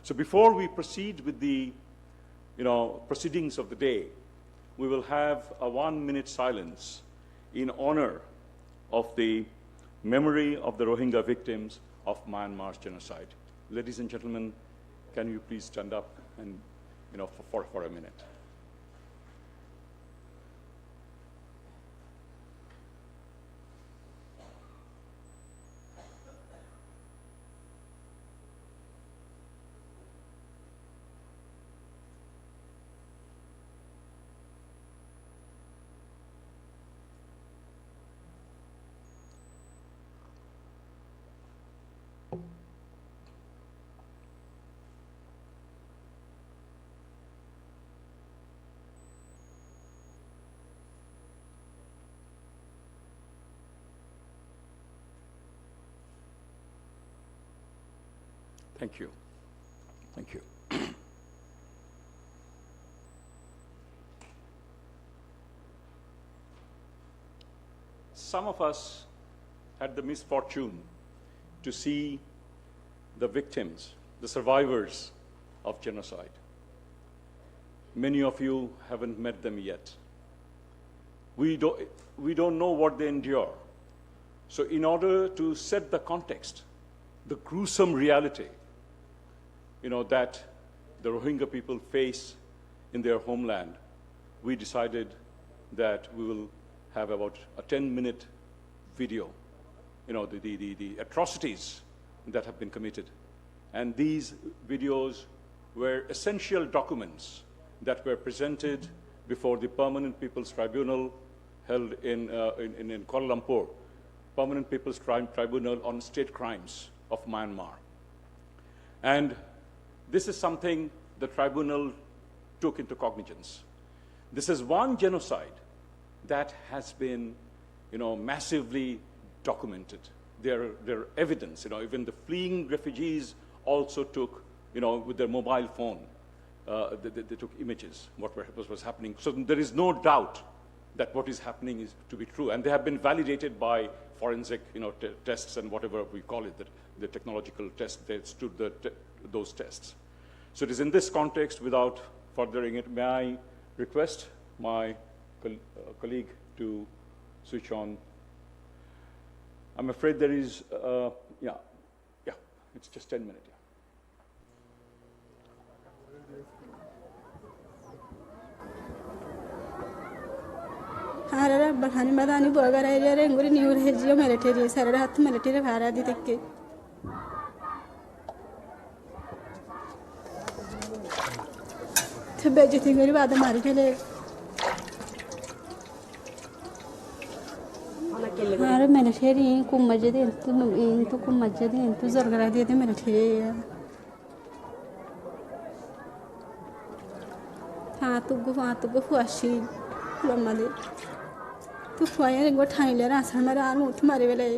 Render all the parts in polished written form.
So before we proceed with the proceedings of the day, we will have a 1-minute silence in honor of the memory of the Rohingya victims of Myanmar's genocide. Ladies and gentlemen, can you please stand up and, for a minute? Thank you. Thank you. Some of us had the misfortune to see the victims, the survivors of genocide. Many of you haven't met them yet. We don't know what they endure. So in order to set the context, the gruesome reality that the Rohingya people face in their homeland, we decided that we will have about a 10-minute video, the atrocities that have been committed. And these videos were essential documents that were presented before the Permanent People's Tribunal held in Kuala Lumpur, Permanent People's Tribunal on State Crimes of Myanmar. And this is something the tribunal took into cognizance. This is one genocide that has been, massively documented. There are evidence, even the fleeing refugees also took, with their mobile phone, they took images, what was happening. So there is no doubt that what is happening is to be true. And they have been validated by forensic, tests and whatever we call it, the technological tests that stood those tests. So it is in this context, without furthering it, may I request my colleague to switch on. I'm afraid there is, it's just 10 minutes. Harara bahani madani boga rajare nguri niur hejio military sarara hath military bhara di tekke tebe jeti nguri bad mari kele hara military kum majdi intu kum majdi intu zargara di military ha tu fuashi lamade tu fuaya go thaile ra samara anu tumare vele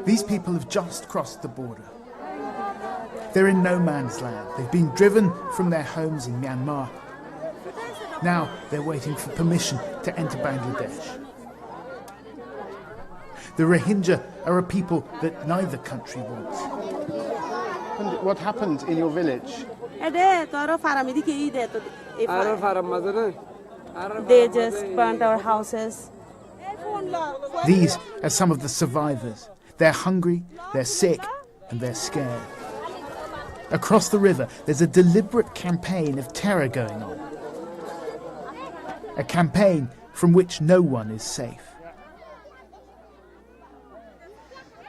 These people have just crossed the border. They're in no man's land. They've been driven from their homes in Myanmar. Now they're waiting for permission to enter Bangladesh. The Rohingya are a people that neither country wants. What happened in your village? They just burnt our houses. These are some of the survivors. They're hungry, they're sick, and they're scared. Across the river, there's a deliberate campaign of terror going on. A campaign from which no one is safe.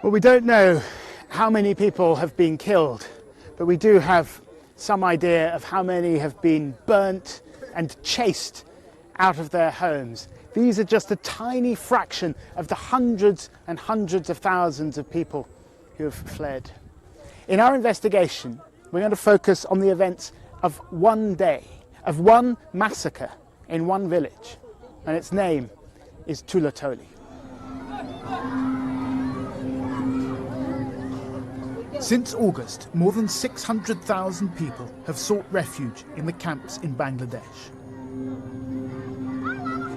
Well, we don't know how many people have been killed, but we do have some idea of how many have been burnt and chased out of their homes. These are just a tiny fraction of the hundreds and hundreds of thousands of people who have fled. In our investigation, we're going to focus on the events of one day, of one massacre in one village, and its name is Tulatoli. Since August, more than 600,000 people have sought refuge in the camps in Bangladesh.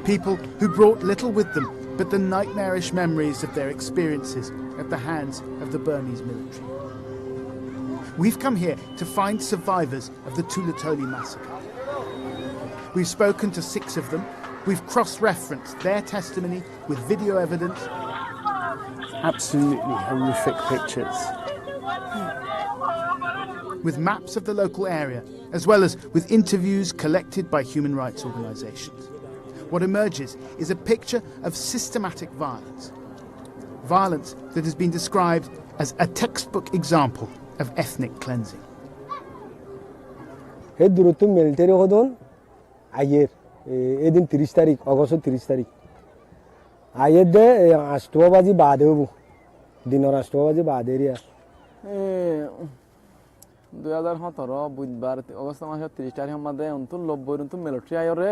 People who brought little with them but the nightmarish memories of their experiences at the hands of the Burmese military. We've come here to find survivors of the Tulatoli massacre. We've spoken to 6 of them. We've cross-referenced their testimony with video evidence. Absolutely horrific pictures. With maps of the local area, as well as with interviews collected by human rights organisations. What emerges is a picture of systematic violence. Violence that has been described as a textbook example of ethnic cleansing. এই দূরত্ব military হদন আইয়ের এদিন 30 তারিখ August 30 তারিখ আইয়ের দে 8 বাজি বাদে হবো দিনের 8 বাজি বাদে এরিয়া 2017 বুধবার অগস্ট মাসের 30 তারিখ মধ্যে অন্তত 90 অন্তত মিলিটারি আইরে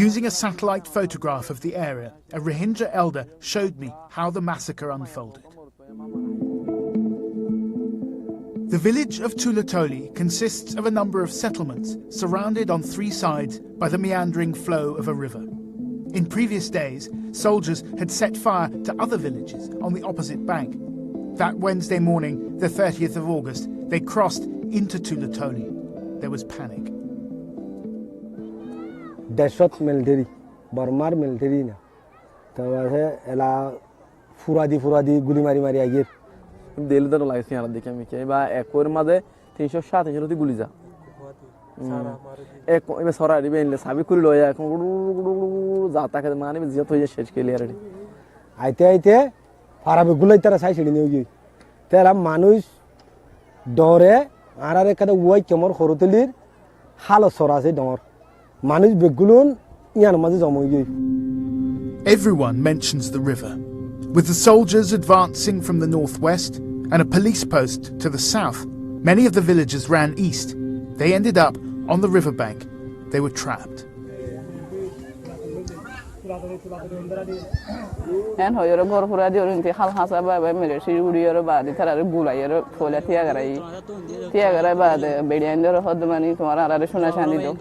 Using a satellite photograph of the area, a Rohingya elder showed me how the massacre unfolded. The village of Tulatoli consists of a number of settlements surrounded on 3 sides by the meandering flow of a river. In previous days, soldiers had set fire to other villages on the opposite bank. That Wednesday morning, the 30th of August, they crossed into Tulatoli. There was panic. দেশত military বর্মার military না তারপরে এলা ফুরাদি গুলি মারি মারি আইয়ের দেল দর লাইছি আর দেখে আমি কে বা একর মাঝে 307 গুলি যা এক এবে সরা দিবে ইনলে সাবি কুলি লয়া এখন যা তাকে মানে জিয়ত হয়ে শেষ ক্লিয়ার রে আইতে ফারাবে গুলাই তারা সাই ছিড়ি নিয়ে গই তারা মানুষ ডরে আরারে কাদা ওই কেমর খরতলির হালো সরা আছে ডর মানুষ বেগুলুন ইয়ার মাঝে জমা হয়ে গই Everyone mentions the river. With the soldiers advancing from the northwest and a police post to the south, many of the villagers ran east. They ended up on the riverbank. They were trapped. En hoyoro gor hura di orinti hal hasa ba ba mere shi uri yoro ba di tarare bula yoro fola tiya garai ba de bediandero hod mani tomara arare shuna shani do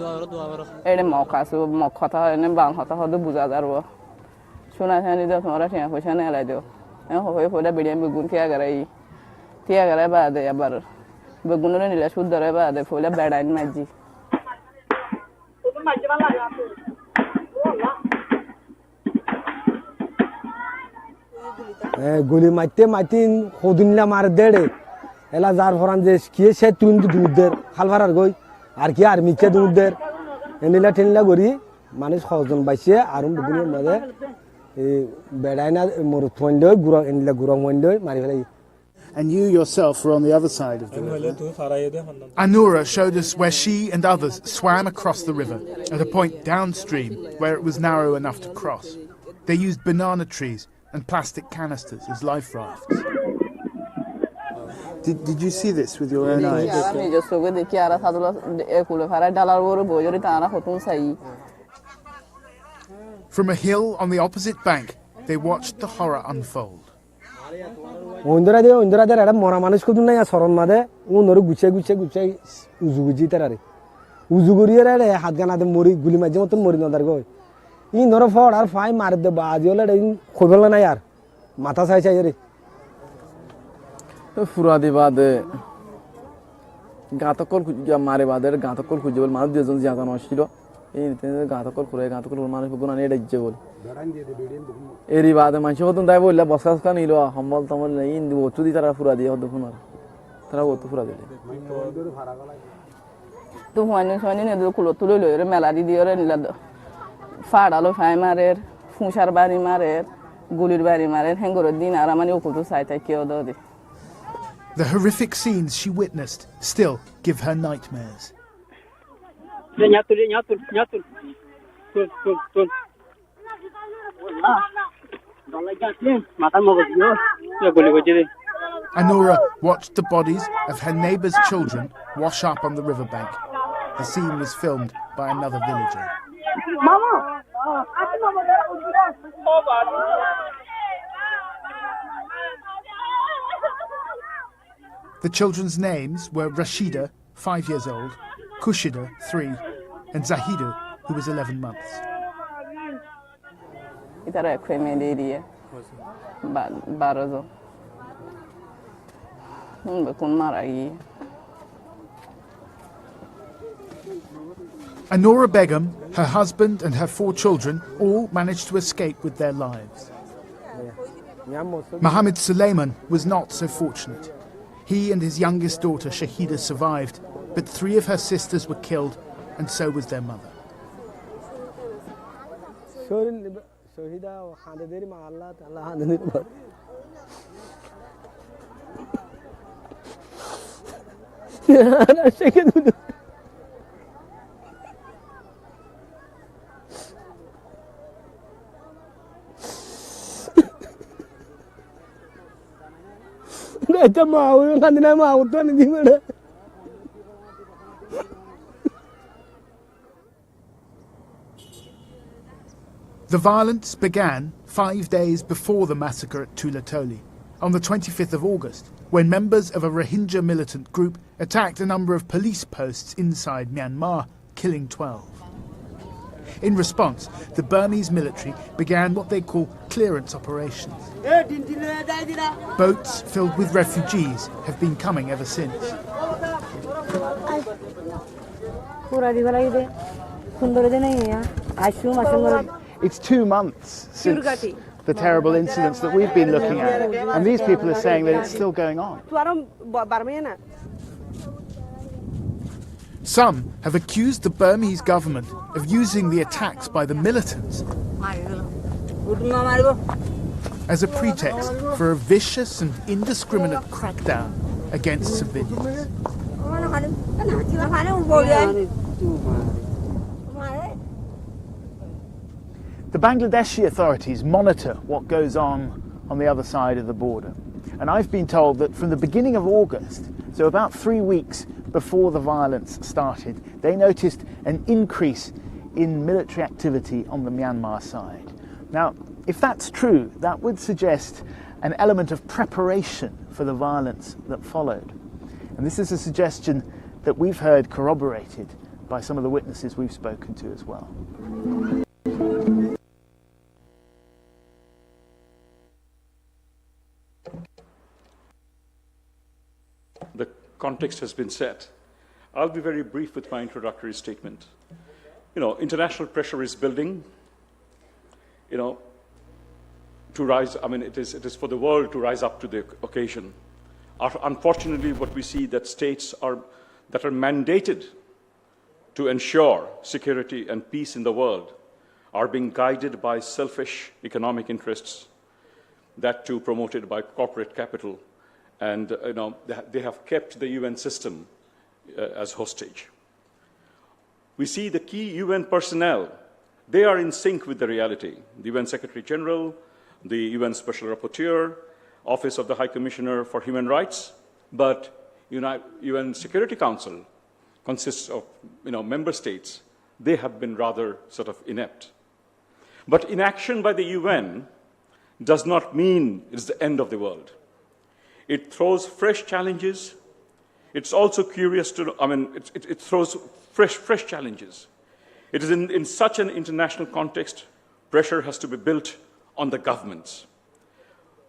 ede maukasu mokhata ene ban hata hod buza darbo shuna shani do tomara tiya ko shana ala do en hoy fola bediam begun tiya garai ba de abar begunore nila shuddare ba de fola bedain maji গুলি মাতিন খদিনলা মার দেড়ে এলা যার Ferran যে কি সে তুন দুধের হালভারার গই আর কি আর মিছে দুধের এনিলা টেনলা গরি মানুষ সজন বাইছে আর বুগুনের মাঝে বেড়াইনা মরু থন্ডে গুরা এনিলা গুরা মন্ডে মারি ফেলাই And you yourself were on the other side of the river. Anura showed us where she and others swam across the river at a point downstream where it was narrow enough to cross. They used banana trees and plastic canisters as life rafts. Did you see this with your own eyes? From a hill on the opposite bank, they watched the horror unfold. ওন্দরা দে একটা মরা মানুষ কত নাই সরণ মাদে ওনরে গুছে উজুগুজি তারারে উজুগুরিয়ে রে হাত গানাতে মরি গুলি মাঝে মতন মরি নদার গই ই নর ফড় আর ফাই মার দে বাজি হলে খবলা না यार মাথা চাই রে তো ফুরাদি বাদে গাতকল মারে বাদে গাতকল খুঁজে বল মানুষ দুজন জিয়াতা নছিল এই গাতকল মানুষ গুণা নিয়ে ডাইছে বল এরি বাদে মানুষ হতন তাই বললা বসকাসকা নিল সম্বল তমল নেই ইন্দু ওচুদি তারা ফুরাদি হদ ফুনার তারা ওত ফুরাদি তো হয়নি নে কুলো তুলে লইরে মেলা দি দিরে নিলা ফাড়ালো ফাই মারের ফুসার বাড়ি মারের গুলির বাড়ি মারের হেঙ্গর দিন আর মানে ওকুতো সাইতা কেও দে The horrific scenes she witnessed still give her nightmares. Anura watched the bodies of her neighbour's children wash up on the riverbank. The scene was filmed by another villager. The children's names were Rashida, 5 years old, Kushida, 3, and Zahidu, who was 11 months. Anora Begum, her husband and her 4 children all managed to escape with their lives. Mohammed Suleiman was not so fortunate. He and his youngest daughter Shahida survived, but 3 of her sisters were killed, and so was their mother. The violence began 5 days before the massacre at Tulatoli, on the 25th of August, when members of a Rohingya militant group attacked a number of police posts inside Myanmar, killing 12. In response, the Burmese military began what they call clearance operations. Boats filled with refugees have been coming ever since. It's 2 months since the terrible incidents that we've been looking at, and these people are saying that it's still going on. Some have accused the Burmese government of using the attacks by the militants as a pretext for a vicious and indiscriminate crackdown against civilians. The Bangladeshi authorities monitor what goes on the other side of the border. And I've been told that from the beginning of August, so about 3 weeks before the violence started, they noticed an increase in military activity on the Myanmar side. Now, if that's true, that would suggest an element of preparation for the violence that followed. And this is a suggestion that we've heard corroborated by some of the witnesses we've spoken to as well. The context has been set. I'll be very brief with my introductory statement. International pressure is building, to rise. I mean, it is for the world to rise up to the occasion. Unfortunately, what we see that states that are mandated to ensure security and peace in the world are being guided by selfish economic interests, that too promoted by corporate capital. And they have kept the UN system as hostage. We see the key UN personnel, they are in sync with the reality. The UN Secretary General, the UN Special Rapporteur, Office of the High Commissioner for Human Rights, but UN Security Council consists of member states. They have been rather sort of inept. But inaction by the UN does not mean it's the end of the world. It throws fresh challenges. It's also curious to, it throws fresh challenges. It is in such an international context, pressure has to be built on the governments.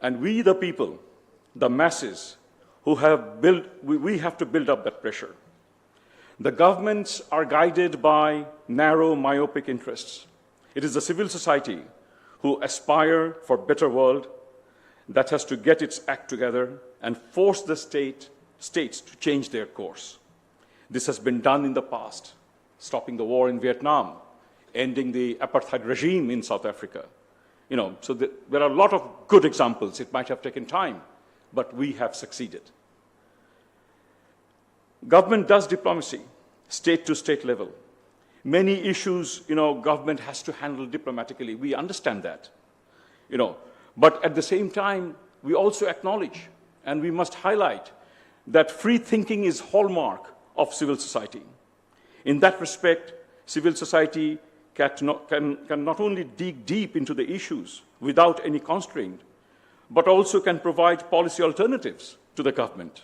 And we, the people, the masses, who have built, we have to build up that pressure. The governments are guided by narrow, myopic interests. It is the civil society who aspire for a better world that has to get its act together and force the states to change their course. This has been done in the past, stopping the war in Vietnam, ending the apartheid regime in South Africa. So there are a lot of good examples. It might have taken time, but we have succeeded. Government does diplomacy, state-to-state level. Many issues, government has to handle diplomatically. We understand that, But at the same time, we also acknowledge and we must highlight that free thinking is hallmark of civil society. In that respect, civil society can not only dig deep into the issues without any constraint, but also can provide policy alternatives to the government.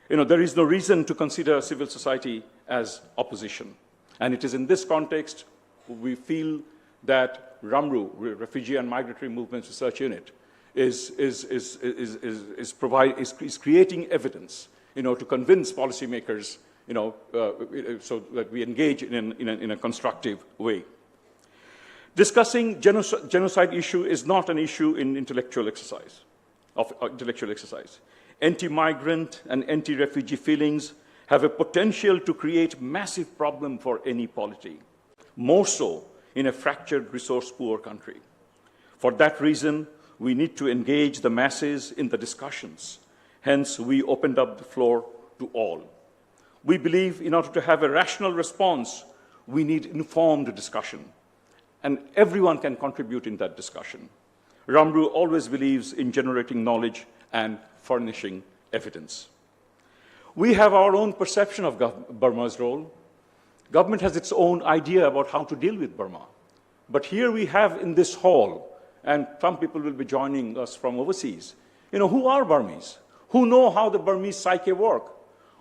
There is no reason to consider civil society as opposition. And it is in this context we feel that RAMRU, Refugee and Migratory Movements Research Unit, is creating evidence, to convince policymakers, so that we engage in a constructive way. Discussing genocide issue is not an issue in intellectual exercise. Anti-migrant and anti-refugee feelings have a potential to create massive problem for any polity, more so in a fractured, resource-poor country. For that reason, we need to engage the masses in the discussions. Hence, we opened up the floor to all. We believe in order to have a rational response, we need informed discussion. And everyone can contribute in that discussion. RAMRU always believes in generating knowledge and furnishing evidence. We have our own perception of Burma's role. Government has its own idea about how to deal with Burma. But here we have in this hall, and some people will be joining us from overseas, who are Burmese? Who know how the Burmese psyche work?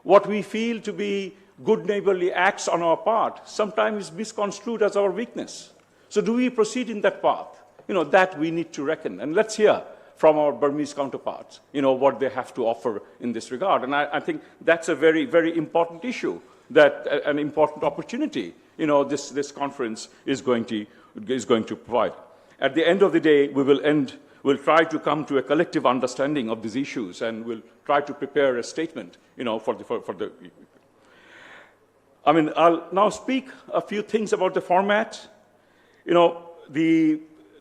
What we feel to be good neighborly acts on our part sometimes is misconstrued as our weakness. So do we proceed in that path? That we need to reckon. And let's hear from our Burmese counterparts, what they have to offer in this regard. And I think that's a very, very important issue, that an important opportunity, this conference is going to provide. At the end of the day, we'll try to come to a collective understanding of these issues, and we'll try to prepare a statement, for the. I'll now speak a few things about the format.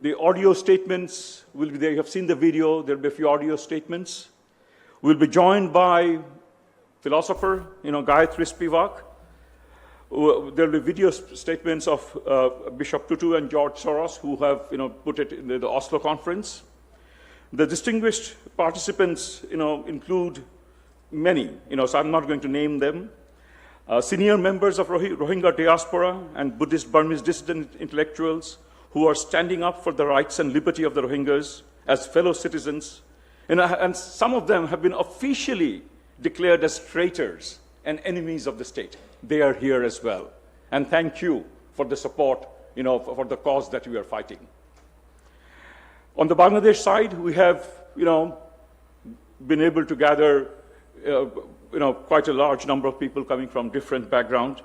The audio statements will be there. You have seen the video. There'll be a few audio statements. We'll be joined by philosopher, Gayatri Spivak. There'll be video statements of Bishop Tutu and George Soros, who have, put it in the Oslo conference. The distinguished participants, include many, so I'm not going to name them. Senior members of Rohingya diaspora and Buddhist Burmese dissident intellectuals who are standing up for the rights and liberty of the Rohingyas as fellow citizens. And some of them have been officially declared as traitors and enemies of the state. They are here as well. And thank you for the support, for the cause that we are fighting. On the Bangladesh side, we have, been able to gather, quite a large number of people coming from different backgrounds.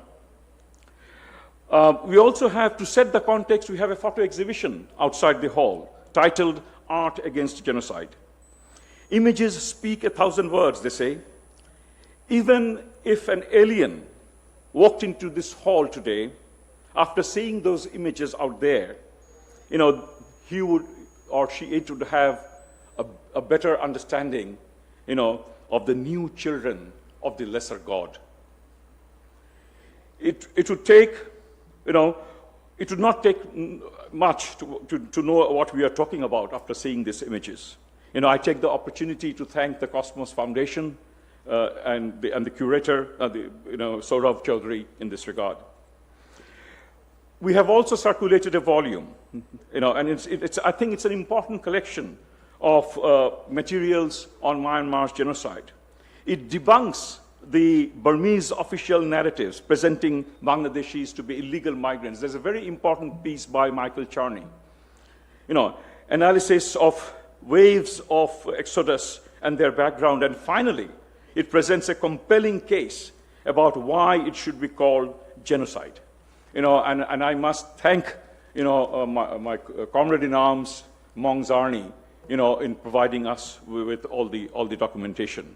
We also have, to set the context, we have a photo exhibition outside the hall titled Art Against Genocide. Images speak 1,000 words, they say. Even if an alien walked into this hall today, after seeing those images out there, he would or she would have a better understanding, of the new children of the lesser God. It would take, it would not take much to know what we are talking about after seeing these images. I take the opportunity to thank the Cosmos Foundation and the curator, Saurav Chaudhary, in this regard. We have also circulated a volume, and I think it's an important collection of materials on Myanmar's genocide. It debunks the Burmese official narratives presenting Bangladeshis to be illegal migrants. There's a very important piece by Michael Charney. Analysis of waves of exodus and their background. And finally, it presents a compelling case about why it should be called genocide. And I must thank, my comrade in arms, Mong Zarni, in providing us with all the documentation.